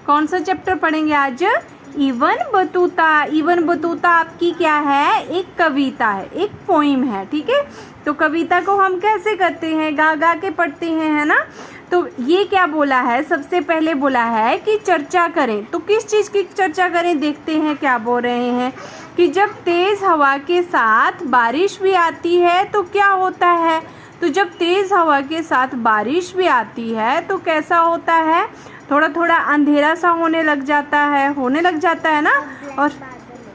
कौन सा चैप्टर पढ़ेंगे आज? Even Battuta. इवन बतूता आपकी क्या है? एक कविता है, एक पोइम है, ठीक है। तो कविता को हम कैसे करते हैं? गा गा के पढ़ते हैं, है ना। तो ये क्या बोला है? सबसे पहले बोला है कि चर्चा करें। तो किस चीज़ की चर्चा करें? देखते हैं क्या बोल रहे हैं कि जब तेज़ हवा के साथ बारिश भी आती है तो क्या होता है? तो जब तेज़ हवा के साथ बारिश भी आती है तो कैसा होता है? थोड़ा थोड़ा अंधेरा सा होने लग जाता है ना। और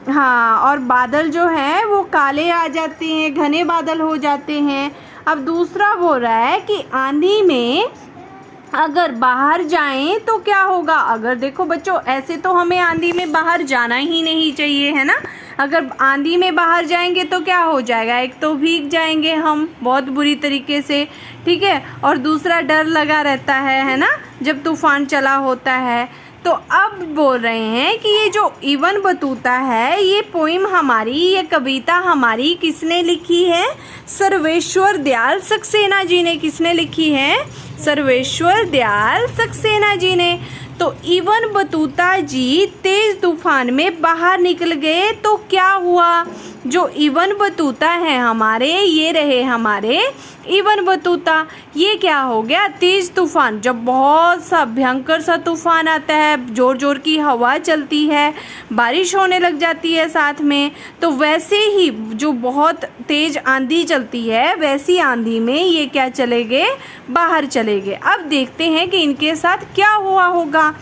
हाँ, और बादल जो हैं वो काले आ जाते हैं, घने बादल हो जाते हैं। अब दूसरा बोल रहा है कि आंधी में अगर बाहर जाएं तो क्या होगा? अगर देखो बच्चों, ऐसे तो हमें आंधी में बाहर जाना ही नहीं चाहिए, है ना। अगर आंधी में बाहर जाएंगे तो क्या हो जाएगा? एक तो भीग जाएंगे हम बहुत बुरी तरीके से, ठीक है। और दूसरा डर लगा रहता है ना, जब तूफान चला होता है। तो अब बोल रहे हैं कि ये जो इवन बतूता है, ये पोइम हमारी, ये कविता हमारी किसने लिखी है? सर्वेश्वर दयाल सक्सेना जी ने। किसने लिखी है? सर्वेश्वर दयाल सक्सेना जी ने। तो इवन बतूता जी तेज तूफान में बाहर निकल गए तो क्या हुआ? जो इवन बतूता है हमारे, ये रहे हमारे इवन बतूता। ये क्या हो गया? तेज तूफान, जब बहुत सा भयंकर सा तूफान आता है, जोर जोर की हवा चलती है, बारिश होने लग जाती है साथ में, तो वैसे ही जो बहुत तेज आंधी चलती है, वैसी आंधी में ये क्या चले गए? बाहर चले गए। अब देखते हैं कि इनके साथ क्या हुआ होगा।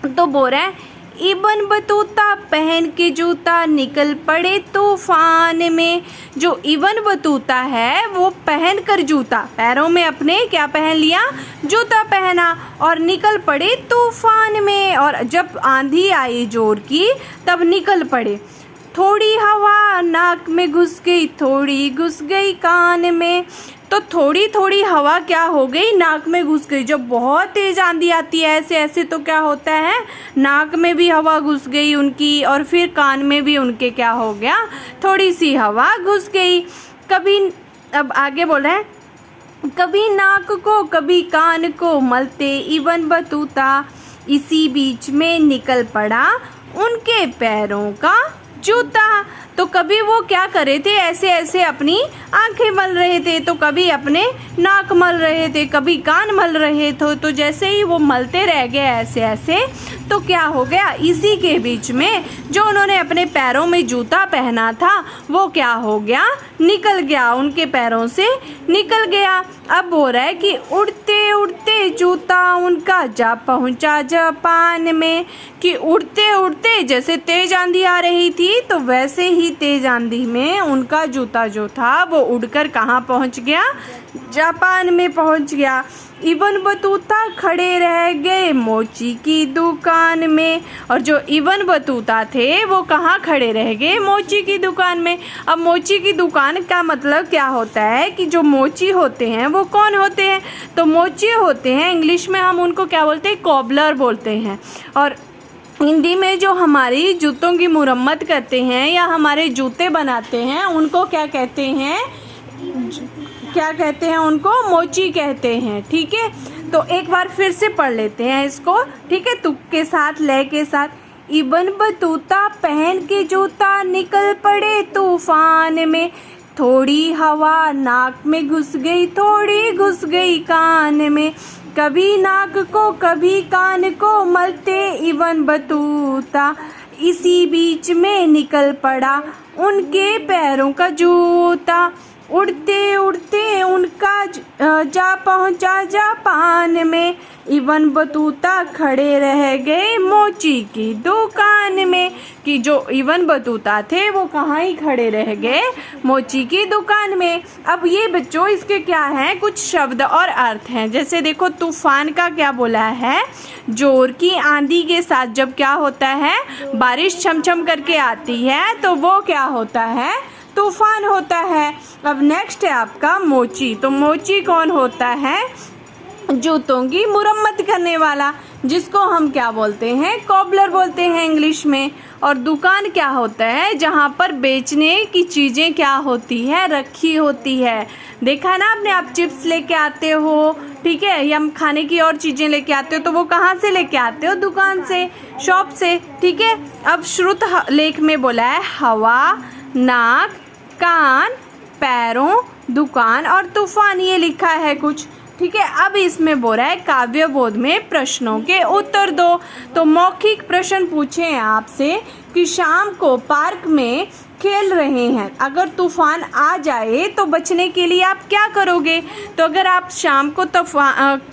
तो बोल रहे हैं इबन बतूता पहन के जूता निकल पड़े तूफान में। जो इबन बतूता है वो पहन कर जूता, पैरों में अपने क्या पहन लिया? जूता पहना, और निकल पड़े तूफान में। और जब आंधी आई जोर की तब निकल पड़े। थोड़ी हवा नाक में घुस गई, थोड़ी घुस गई कान में। तो थोड़ी थोड़ी हवा क्या हो गई? नाक में घुस गई। जब बहुत तेज आंधी आती है ऐसे ऐसे तो क्या होता है? नाक में भी हवा घुस गई उनकी, और फिर कान में भी उनके क्या हो गया? थोड़ी सी हवा घुस गई। कभी, अब आगे बोल रहे हैं, कभी नाक को कभी कान को मलते इवन बतूता, इसी बीच में निकल पड़ा उनके पैरों का जूता। तो कभी वो क्या कर रहे थे? ऐसे ऐसे अपनी आंखें मल रहे थे, तो कभी अपने नाक मल रहे थे, कभी कान मल रहे थे। तो जैसे ही वो मलते रह गए ऐसे ऐसे, तो क्या हो गया? इसी के बीच में जो उन्होंने अपने पैरों में जूता पहना था वो क्या हो गया? निकल गया, उनके पैरों से निकल गया। अब हो रहा है कि उड़ते उड़ते जूता उनका जा पहुंचा जापान में। कि उड़ते उड़ते, जैसे तेज आंधी आ रही थी तो वैसे ही तेज आंधी में उनका जूता जो था वो उड़कर कहाँ पहुंच गया? जापान में पहुंच गया। इवन बतूता खड़े रह गए मोची की दुकान में। और जो इवन बतूता थे वो कहाँ खड़े रह गए? मोची की दुकान में। अब मोची की दुकान का मतलब क्या होता है? कि जो मोची होते हैं वो कौन होते हैं? तो मोची होते हैं, इंग्लिश में हम उनको क्या बोलते हैं? कॉबलर बोलते हैं। और हिंदी में जो हमारी जूतों की मुरम्मत करते हैं या हमारे जूते बनाते हैं उनको क्या कहते हैं? क्या कहते हैं उनको? मोची कहते हैं, ठीक है। तो एक बार फिर से पढ़ लेते हैं इसको, ठीक है, तुक के साथ, लय के साथ। इबन बतूता पहन के जूता निकल पड़े तूफान में। थोड़ी हवा नाक में घुस गई, थोड़ी घुस गई कान में। कभी नाक को कभी कान को मलते इवन बतूता, इसी बीच में निकल पड़ा उनके पैरों का जूता। उड़ते उड़ते उनका जा पहुंचा जापान में। इवन बतूता खड़े रह गए मोची की दुकान में। कि जो इवन बतूता थे वो कहाँ ही खड़े रह गए? मोची की दुकान में। अब ये बच्चों इसके क्या हैं? कुछ शब्द और अर्थ हैं। जैसे देखो, तूफान का क्या बोला है? जोर की आंधी के साथ जब क्या होता है? बारिश छमछम करके आती है तो वो क्या होता है? तूफान होता है। अब नेक्स्ट है आपका मोची। तो मोची कौन होता है? जूतों की मुरम्मत करने वाला, जिसको हम क्या बोलते हैं? कॉबलर बोलते हैं इंग्लिश में। और दुकान क्या होता है? जहाँ पर बेचने की चीज़ें क्या होती है? रखी होती है। देखा है ना आपने, आप चिप्स लेके आते हो, ठीक है, या खाने की और चीज़ें लेके आते हो तो वो कहाँ से लेके आते हो? दुकान से, शॉप से, ठीक है। अब श्रुत लेख में बोला है हवा, नाक, कान, पैरों, दुकान और तूफान, ये लिखा है कुछ, ठीक है। अब इसमें बोल रहा है काव्य बोध में प्रश्नों के उत्तर दो। तो मौखिक प्रश्न पूछे हैं आपसे कि शाम को पार्क में खेल रहे हैं, अगर तूफान आ जाए तो बचने के लिए आप क्या करोगे? तो अगर आप शाम को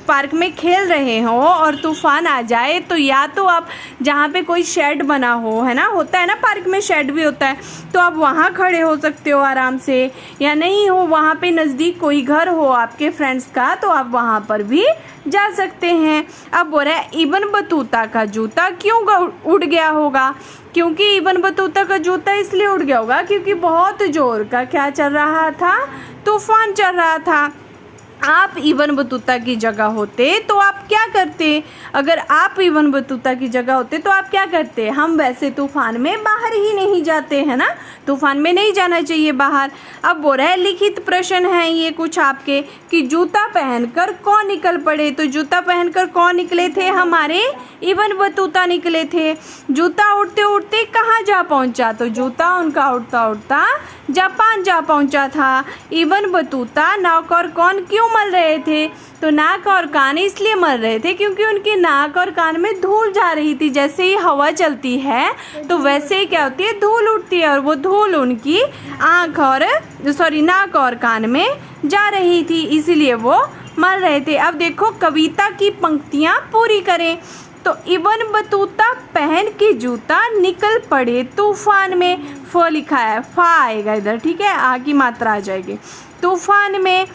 पार्क में खेल रहे हो और तूफान आ जाए तो या तो आप जहाँ पे कोई शेड बना हो, है ना, होता है ना पार्क में शेड भी होता है, तो आप वहाँ खड़े हो सकते हो आराम से, या नहीं हो वहाँ पे नज़दीक कोई घर हो आपके फ्रेंड्स का तो आप वहाँ पर भी जा सकते हैं। अब बोल रहा है इब्न बतूता का जूता क्यों उड़ गया होगा? क्योंकि इब्न बतूता का जूता इसलिए उड़ गया होगा क्योंकि बहुत जोर का क्या चल रहा था? तूफान चल रहा था। आप इब्न बतूता की जगह होते तो आप क्या करते? अगर आप इब्न बतूता की जगह होते तो आप क्या करते? हम वैसे तूफान में बाहर ही नहीं जाते हैं ना, तूफान में नहीं जाना चाहिए बाहर। अब बोल रहा है लिखित प्रश्न है ये कुछ आपके कि जूता पहनकर कौन निकल पड़े? तो जूता पहनकर कौन निकले थे? हमारे इब्न बतूता निकले थे। जूता उड़ते उड़ते कहाँ जा पहुँचा? तो जूता उनका उड़ता उड़ता जापान जा पहुँचा था। इब्न बतूता नाक और कान क्यों मल रहे थे? तो नाक और कान इसलिए मल रहे थे क्योंकि उनके नाक और कान में धूल जा रही थी। जैसे ही हवा चलती है तो वैसे ही क्या होती है? धूल उठती है और वो धूल उनकी नाक और कान में जा रही थी, इसीलिए वो मल रहे थे। अब देखो कविता की पंक्तियाँ पूरी करें। तो इब्न बतूता पहन के जूता निकल पड़े तूफान में। फ लिखा है, फा आएगा इधर, ठीक है, आ की मात्रा आ जाएगी। तूफान में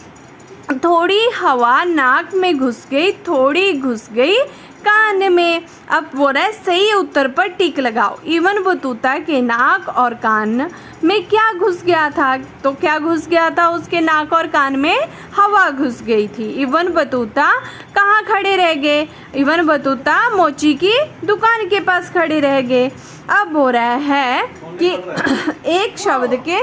थोड़ी हवा नाक में घुस गई, थोड़ी घुस गई कान में। अब बोल रहा है सही उत्तर पर टिक लगाओ। इब्न बतूता के नाक और कान में क्या घुस गया था? तो क्या घुस गया था उसके नाक और कान में? हवा घुस गई थी। इब्न बतूता कहाँ खड़े रह गए? इब्न बतूता मोची की दुकान के पास खड़े रह गए। अब हो रहा है कि एक शब्द के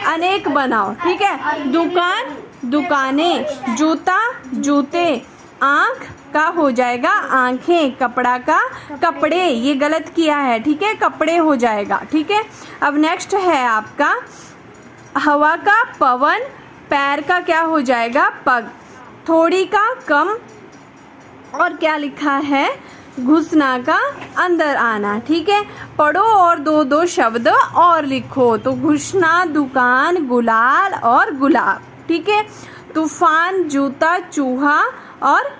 अनेक बनाओ, ठीक है। दुकान, दुकानें, जूता, जूते, आँख का हो जाएगा आँखें, कपड़ा का कपड़े, ये गलत किया है, ठीक है, कपड़े हो जाएगा, ठीक है। अब नेक्स्ट है आपका हवा का पवन, पैर का क्या हो जाएगा? पग, थोड़ी का कम, और क्या लिखा है? घुसना का अंदर आना, ठीक है। पढ़ो और दो दो शब्द और लिखो। तो घुसना, दुकान, गुलाल और गुलाब, ठीक है। तूफान, जूता, चूहा और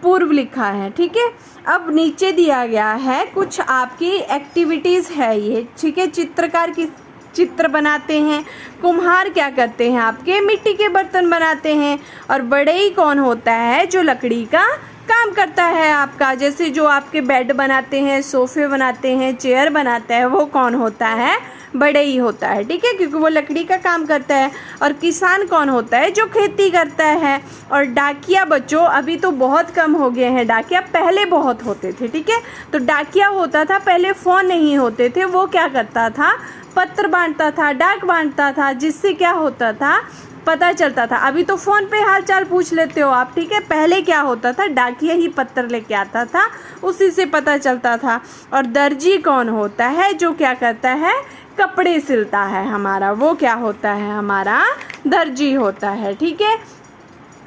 पूर्व लिखा है, ठीक है। अब नीचे दिया गया है कुछ आपकी एक्टिविटीज़ है ये, ठीक है। चित्रकार की चित्र बनाते हैं, कुम्हार क्या करते हैं आपके? मिट्टी के बर्तन बनाते हैं, और बढ़ई कौन होता है? जो लकड़ी का काम करता है आपका, जैसे जो आपके बेड बनाते हैं, सोफे बनाते हैं, चेयर बनाता है, वो कौन होता है? बढ़ई होता है, ठीक है, क्योंकि वो लकड़ी का काम करता है। और किसान कौन होता है? जो खेती करता है। और डाकिया बच्चों अभी तो बहुत कम हो गए हैं, डाकिया पहले बहुत होते थे, ठीक है। तो डाकिया होता था, पहले फ़ोन नहीं होते थे, वो क्या करता था? पत्र बांटता था, डाक बांटता था, जिससे क्या होता था? पता चलता था। अभी तो फ़ोन पे हाल चाल पूछ लेते हो आप, ठीक है। पहले क्या होता था? डाकिया ही पत्र लेके आता था, उसी से पता चलता था। और दर्जी कौन होता है? जो क्या करता है? कपड़े सिलता है हमारा, वो क्या होता है? हमारा दर्जी होता है, ठीक है।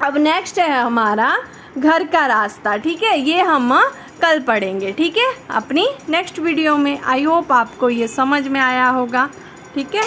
अब नेक्स्ट है हमारा घर का रास्ता, ठीक है, ये हम कल पढ़ेंगे, ठीक है, अपनी नेक्स्ट वीडियो में। आई होप आपको ये समझ में आया होगा, ठीक है।